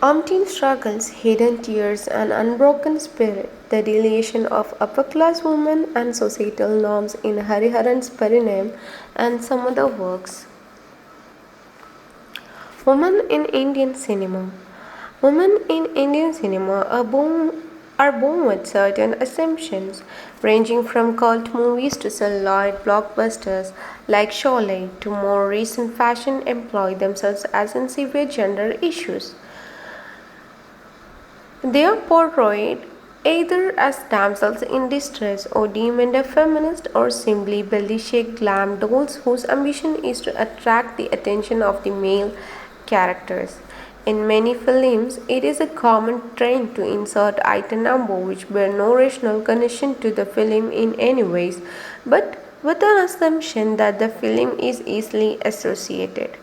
Umpteen struggles, hidden tears, and unbroken spirit, the deletion of upper class women and societal norms in Hariharan's Parinam and some other works. Women in Indian cinema. Women in Indian cinema are born with certain assumptions, ranging from cult movies to celluloid blockbusters like Sholay to more recent fashion employ themselves as in severe gender issues. They are portrayed either as damsels in distress or deemed a feminist or simply belly-shaped glam dolls whose ambition is to attract the attention of the male characters. In many films, it is a common trend to insert item number which bear no rational connection to the film in any ways, but with an assumption that the film is easily associated.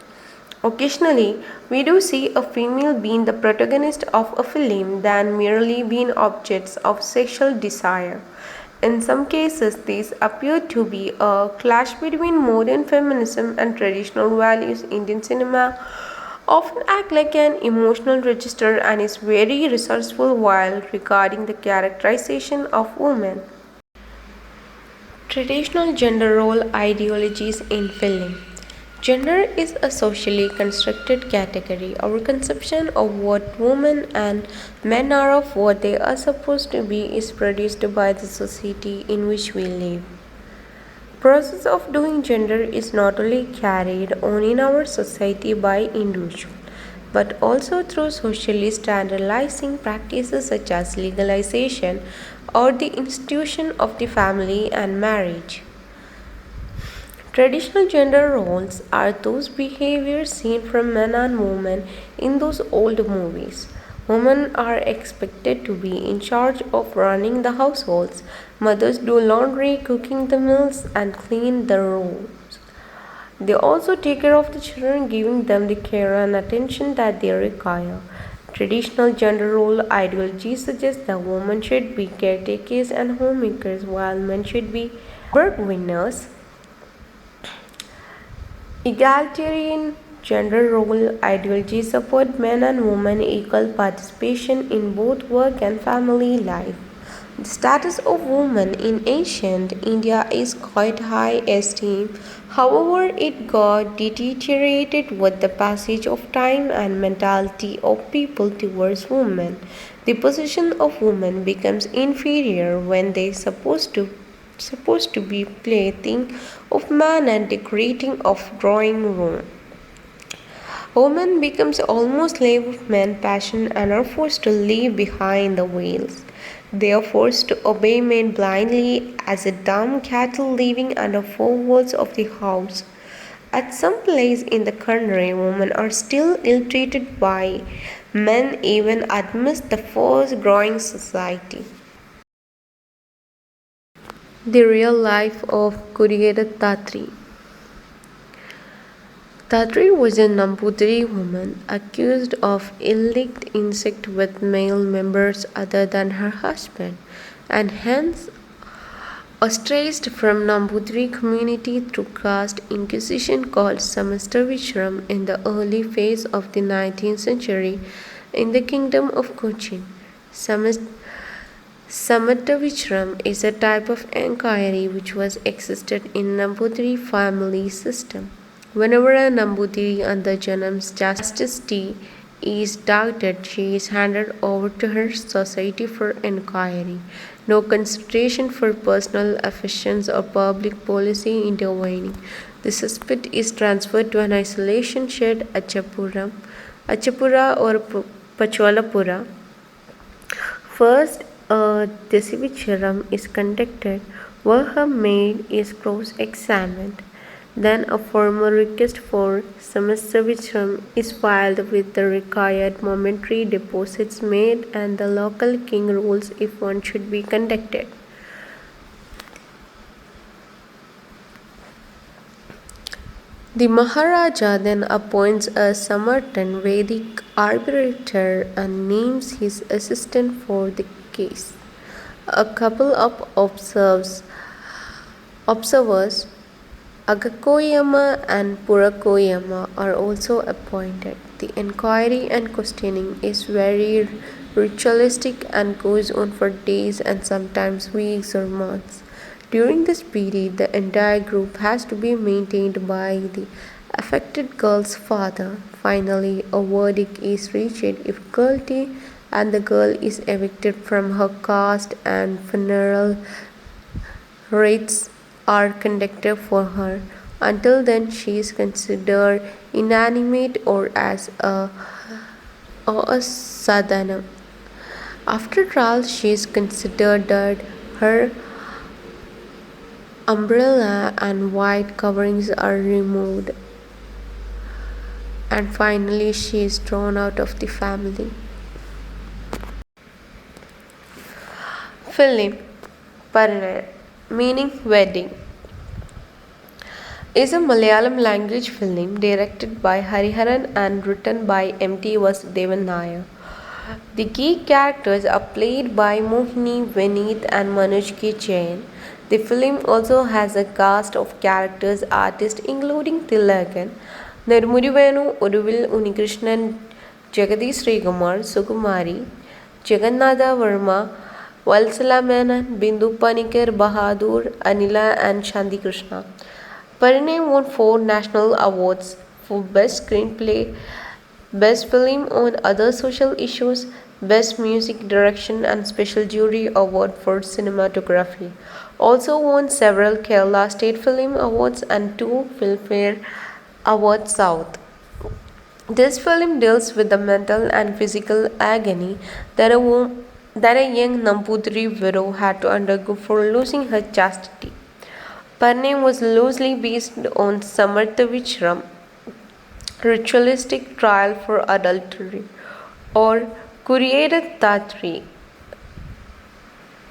Occasionally, we do see a female being the protagonist of a film than merely being objects of sexual desire. In some cases, these appear to be a clash between modern feminism and traditional values. Indian cinema often act like an emotional register and is very resourceful while regarding the characterization of women. Traditional gender role ideologies in film. Gender is a socially constructed category. Our conception of what women and men are of what they are supposed to be is produced by the society in which we live. Process of doing gender is not only carried on in our society by individuals but also through socially standardizing practices such as legalization or the institution of the family and marriage. Traditional gender roles are those behaviors seen from men and women in those old movies. Women are expected to be in charge of running the households. Mothers do laundry, cooking the meals, and clean the rooms. They also take care of the children, giving them the care and attention that they require. Traditional gender role ideologies suggest that women should be caretakers and homemakers while men should be breadwinners. Egalitarian gender role ideologies support men and women equal participation in both work and family life. The status of women in ancient India is quite high esteem. However, it got deteriorated with the passage of time and mentality of people towards women. The position of women becomes inferior when they supposed to be plaything of man and decorating of drawing room. Women becomes almost slave of men's passion and are forced to leave behind the veils. They are forced to obey men blindly as a dumb cattle living under four walls of the house. At some place in the country, women are still ill-treated by men even amidst the fast-growing society. The real life of Kuriyeda Tatri. Tatri was a Nambudiri woman accused of illicit incest with male members other than her husband, and hence ostracized from Nambudiri community through caste inquisition called Samastravishram in the early phase of the 19th century in the kingdom of Cochin. Samatavishram is a type of inquiry which was existed in Nambudiri family system. Whenever a Nambudiri under Janam's chastity is doubted, she is handed over to her society for inquiry. No consideration for personal affections or public policy intervening. The suspect is transferred to an isolation shed at Achapura or Pachwalapura. First, a Desivicharam is conducted where her maid is cross-examined. Then a formal request for Samastravishram is filed with the required momentary deposits made and the local king rules if one should be conducted. The Maharaja then appoints a Samartan Vedic arbitrator and names his assistant for the case. A couple of observers, Agakoyama and Purakoyama, are also appointed. The inquiry and questioning is very ritualistic and goes on for days and sometimes weeks or months. During this period, the entire group has to be maintained by the affected girl's father. Finally, a verdict is reached if guilty, and the girl is evicted from her caste and funeral rites are conducted for her. Until then, she is considered inanimate or a sadhana. After trial, she is considered dead. Her umbrella and white coverings are removed, and finally, she is thrown out of the family. Film Parinaya, meaning wedding, is a Malayalam language film directed by Hariharan and written by M.T. Vasudevan Nair. The key characters are played by Mohini, Vineet, and Manoj K. Jain. The film also has a cast of characters artists including Tilakan, Nirmuri Venu, Uruvil Unikrishnan, Jagadi Srikumar, Sukumari, Jagannatha Verma, Valsala Menon, Bindu Panikar, Bahadur, Anila, and Shanti Krishna. Parinay won 4 national awards for Best Screenplay, Best Film on Other Social Issues, Best Music Direction, and Special Jury Award for Cinematography. Also won several Kerala State Film Awards and 2 Filmfare Awards South. This film deals with the mental and physical agony that a young Nambudiri widow had to undergo for losing her chastity. Parnay was loosely based on Samartha Vichram, ritualistic trial for adultery, or Kuriyadat Tatri,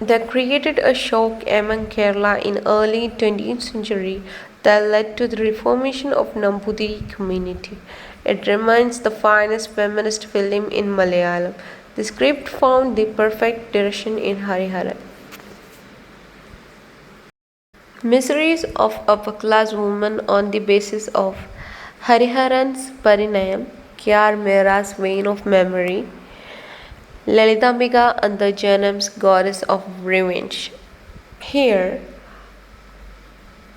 that created a shock among Kerala in early 20th century that led to the reformation of Nambudiri community. It remains the finest feminist film in Malayalam. The script found the perfect direction in Hariharan. Miseries of upper-class women on the basis of Hariharan's Parinayam, Kyar Mera's Vein of Memory, Lalitambika and the Janam's Goddess of Revenge. Here,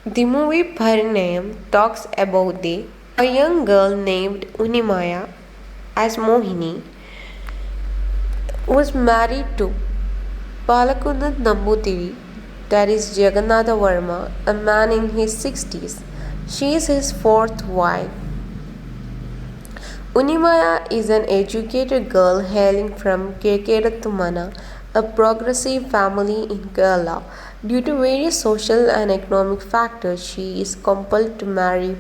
the movie Parinayam talks about a young girl named Unimaya as Mohini was married to Palakundan Nambutiri, that is Jagannatha Verma, a man in his 60s. She is his 4th wife. Unimaya is an educated girl hailing from Kekerattumana, a progressive family in Kerala. Due to various social and economic factors, she is compelled to marry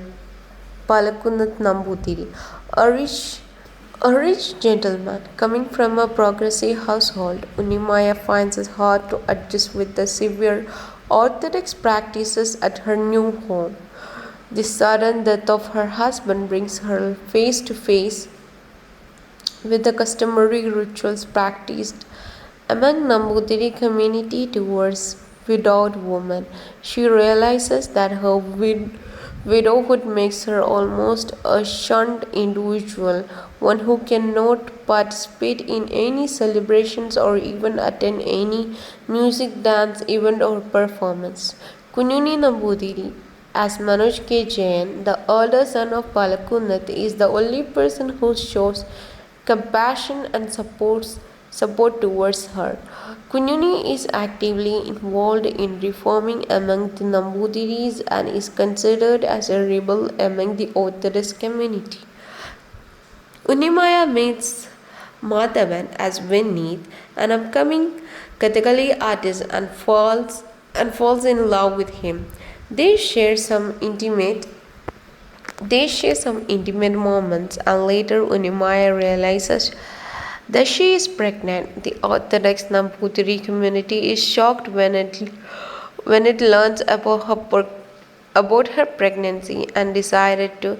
Palakunnath Nambutiri, a rich gentleman. Coming from a progressive household, Unimaya finds it hard to adjust with the severe orthodox practices at her new home. The sudden death of her husband brings her face to face with the customary rituals practiced among Nambutiri community towards widowed women. She realizes that her widowhood makes her almost a shunned individual, one who cannot participate in any celebrations or even attend any music, dance, event or performance. Kunyuni Nambudiri, as Manoj K. Jain, the elder son of Palakunnath, is the only person who shows compassion and support towards her. Kunyuni is actively involved in reforming among the Nambudiris and is considered as a rebel among the Orthodox community. Unimaya meets Madhavan as Vineet, an upcoming Kathakali artist, and falls in love with him. They share some intimate moments, and later Unimaya realizes that she is pregnant. The Orthodox Nambutiri community is shocked when it learns about her pregnancy and decided to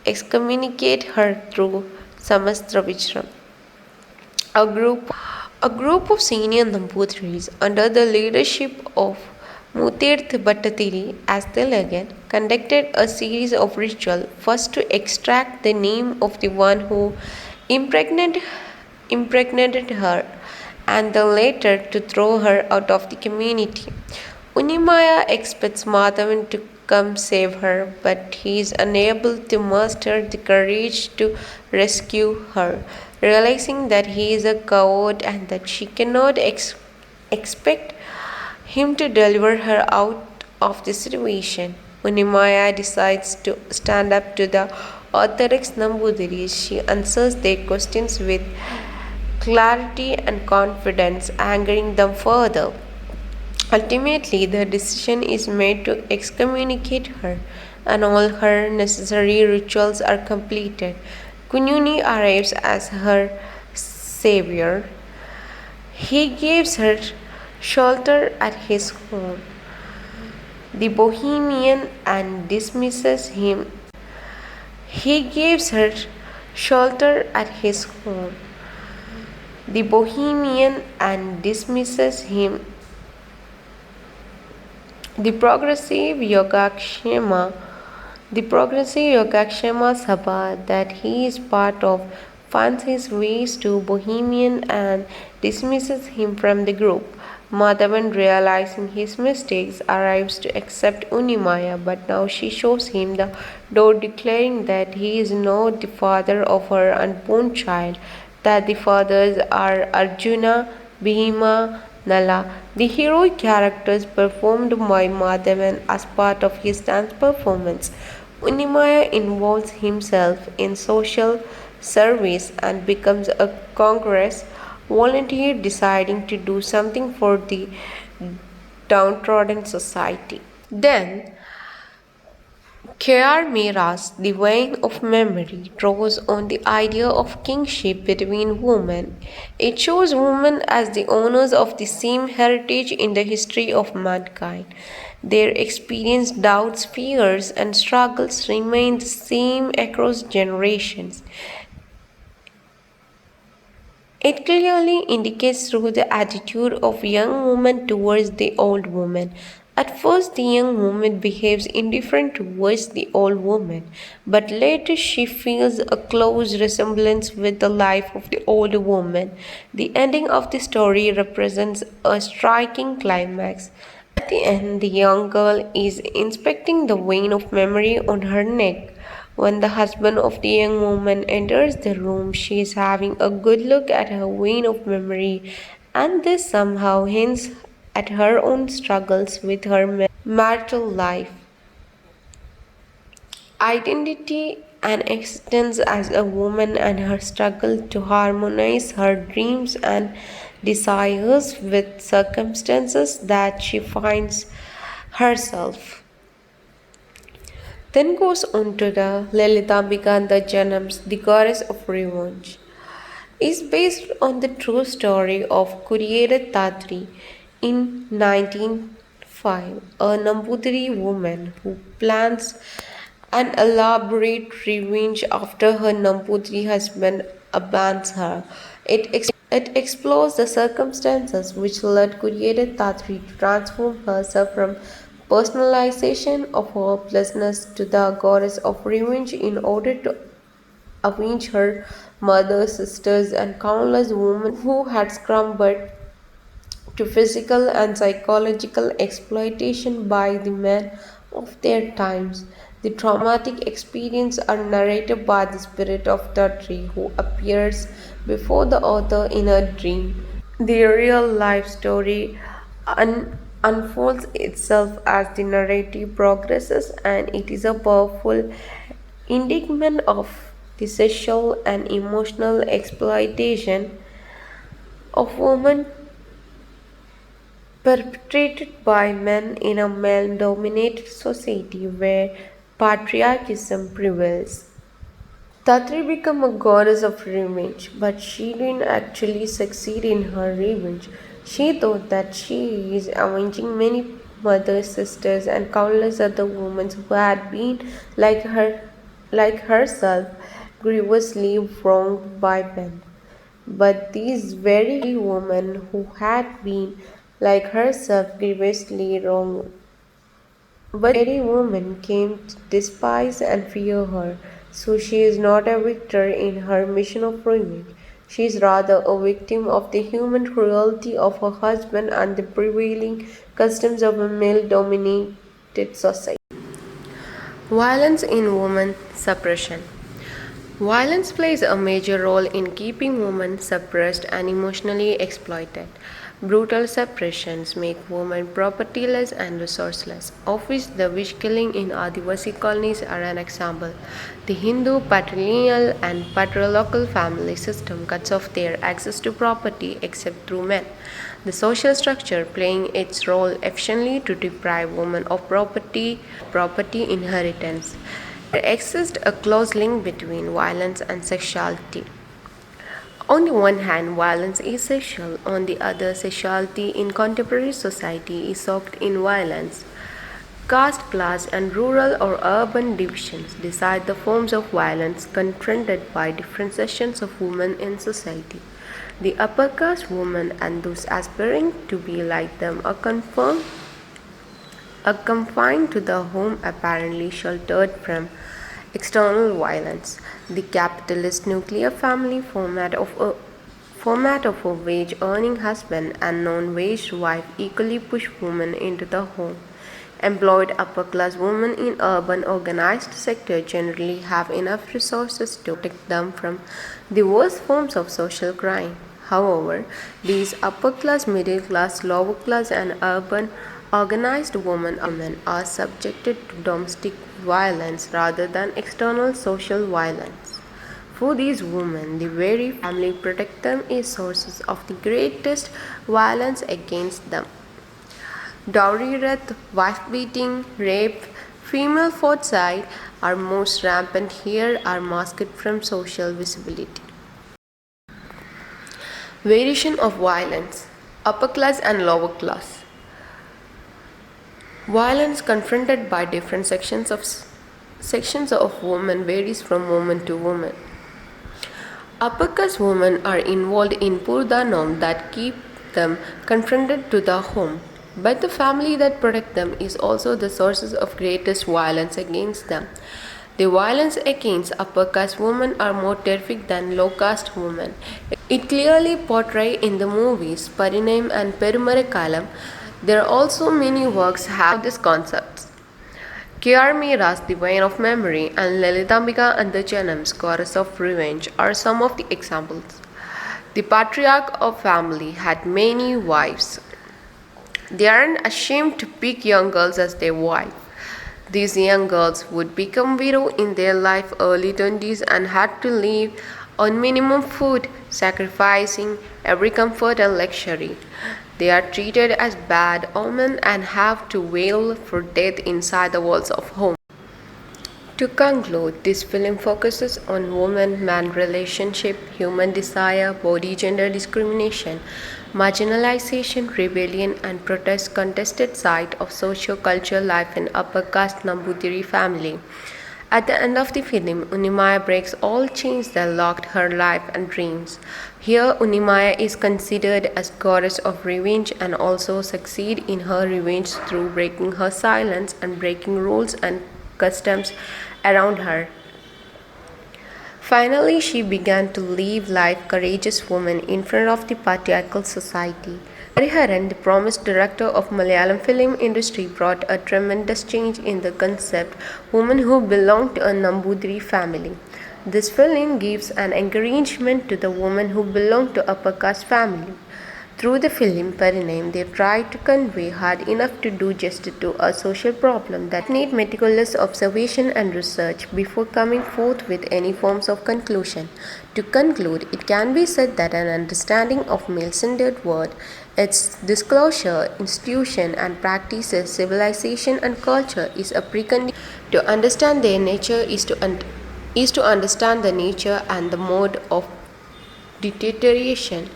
excommunicate her through Samastra Vichram. A group of senior Nambutiris under the leadership of Mutirth Bhattatiri, as the legend, conducted a series of rituals, first to extract the name of the one who impregnated, impregnated her, and then later to throw her out of the community. Unimaya expects Madhavan to come save her, but he is unable to muster the courage to rescue her, realizing that he is a coward and that she cannot expect him to deliver her out of the situation. When Nimaya decides to stand up to the orthodox Nambudiris, she answers their questions with clarity and confidence, angering them further. Ultimately, the decision is made to excommunicate her, and all her necessary rituals are completed. Kunyuni arrives as her savior. He gives her shelter at his home, the Bohemian, and dismisses him. He gives her shelter at his home, the Bohemian, and dismisses him. The progressive Yogakshema Sabha that he is part of finds his ways to Bohemian and dismisses him from the group. Madhavan, realizing his mistakes, arrives to accept Unimaya, but now she shows him the door, declaring that he is not the father of her unborn child, that the fathers are Arjuna, Bhima, Nala. The heroic characters performed by Madhavan as part of his dance performance. Unimaya involves himself in social service and becomes a Congress volunteer, deciding to do something for the downtrodden society. Then K.R. Meera's The Vein of Memory draws on the idea of kingship between women. It shows women as the owners of the same heritage in the history of mankind. Their experience, doubts, fears, and struggles remain the same across generations. It clearly indicates through the attitude of young woman towards the old woman. At first, the young woman behaves indifferent towards the old woman, but later she feels a close resemblance with the life of the old woman. The ending of the story represents a striking climax. At the end, the young girl is inspecting the vein of memory on her neck. When the husband of the young woman enters the room, she is having a good look at her vein of memory, and this somehow hints at her own struggles with her marital life, identity, and existence as a woman, and her struggle to harmonize her dreams and desires with circumstances that she finds herself. Then goes on to the Lalitambika the Janams, the goddess of revenge, is based on the true story of Kuriyere Tatri in 1905, a Nambudiri woman who plans an elaborate revenge after her Nambudiri husband abandons her. It explores the circumstances which led Kuriyere Tatri to transform herself from personalization of hopelessness to the goddess of revenge in order to avenge her mother, sisters, and countless women who had succumbed to physical and psychological exploitation by the men of their times. The traumatic experiences are narrated by the spirit of Tatri, who appears before the author in a dream. The real life story unfolds itself as the narrative progresses, and it is a powerful indictment of the sexual and emotional exploitation of women perpetrated by men in a male dominated society where patriarchism prevails. Tatri became a goddess of revenge, but she didn't actually succeed in her revenge. She thought that she is avenging many mothers, sisters, and countless other women who had been like herself, grievously wronged by men. But these very women who had been like herself grievously wrong. But the very woman came to despise and fear her, so she is not a victor in her mission of revenge. She is rather a victim of the human cruelty of her husband and the prevailing customs of a male dominated society. Violence in women suppression. Violence plays a major role in keeping women suppressed and emotionally exploited. Brutal suppressions make women propertyless and resourceless, of which the witch killing in Adivasi colonies are an example. The Hindu patrilineal and patriarchal family system cuts off their access to property except through men. The social structure playing its role efficiently to deprive women of property inheritance. There exists a close link between violence and sexuality. On the one hand, violence is sexual, on the other, sexuality in contemporary society is soaked in violence. Caste, class, and rural or urban divisions decide the forms of violence confronted by different sections of women in society. The upper caste women and those aspiring to be like them are confined to the home, apparently sheltered from external violence. The capitalist nuclear family format of a wage-earning husband and non-wage wife equally push women into the home. Employed upper-class women in urban organized sector generally have enough resources to protect them from the worst forms of social crime. However, these upper-class, middle-class, lower-class, and urban organized women are subjected to domestic violence rather than external social violence. For these women, the very family protect them is sources of the greatest violence against them. Dowry rape, wife beating, rape, female foicide are most rampant here are masked from social visibility. Variation of violence, upper class and lower class. Violence confronted by different sections of women varies from woman to woman. Upper caste women are involved in purdanam that keep them confronted to the home, but the family that protect them is also the sources of greatest violence against them. The violence against upper caste women are more terrific than low caste women. It clearly portrayed in the movies Parinayam and Perumarakalam. There are also many works have these concepts. K.R. Meera's The Vein of Memory and Lalitambika and the Janams, Goddess of Revenge are some of the examples. The patriarch of family had many wives. They aren't ashamed to pick young girls as their wife. These young girls would become widow in their life early 20s and had to live on minimum food, sacrificing every comfort and luxury. They are treated as bad omen and have to wail for death inside the walls of home. To conclude, this film focuses on woman-man relationship, human desire, body-gender discrimination, marginalization, rebellion, and protest contested side of socio-cultural life in upper caste Nambudiri family. At the end of the film, Unimaya breaks all chains that locked her life and dreams. Here, Unimaya is considered as goddess of revenge and also succeed in her revenge through breaking her silence and breaking rules and customs around her. Finally, she began to live life courageous woman in front of the patriarchal society. Hariharan, the promised director of Malayalam film industry, brought a tremendous change in the concept women who belong to a Nambudiri family. This film gives an encouragement to the women who belong to upper caste family. Through the film Parinayam, they tried to convey hard enough to do justice to a social problem that need meticulous observation and research before coming forth with any forms of conclusion. To conclude, it can be said that an understanding of male-centered world, its disclosure, institution and practices, civilization and culture is a precondition to understand their nature is to understand the nature and the mode of deterioration,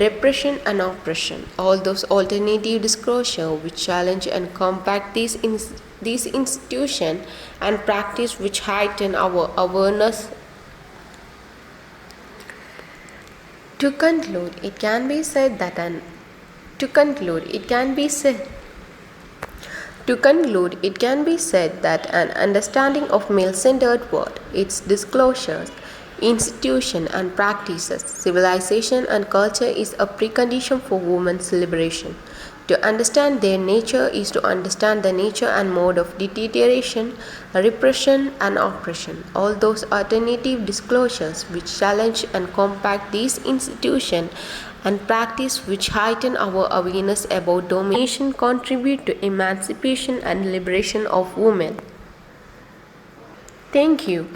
repression and oppression, all those alternative disclosure which challenge and combat these institutions and practice which heighten our awareness. To conclude, it can be said that an To conclude, it can be said that an understanding of male-centered world, its disclosures, institution and practices, civilization and culture is a precondition for women's liberation. To understand their nature is to understand the nature and mode of deterioration, repression and oppression. All those alternative disclosures which challenge and compact these institutions and practice which heighten our awareness about domination contribute to emancipation and liberation of women. Thank you.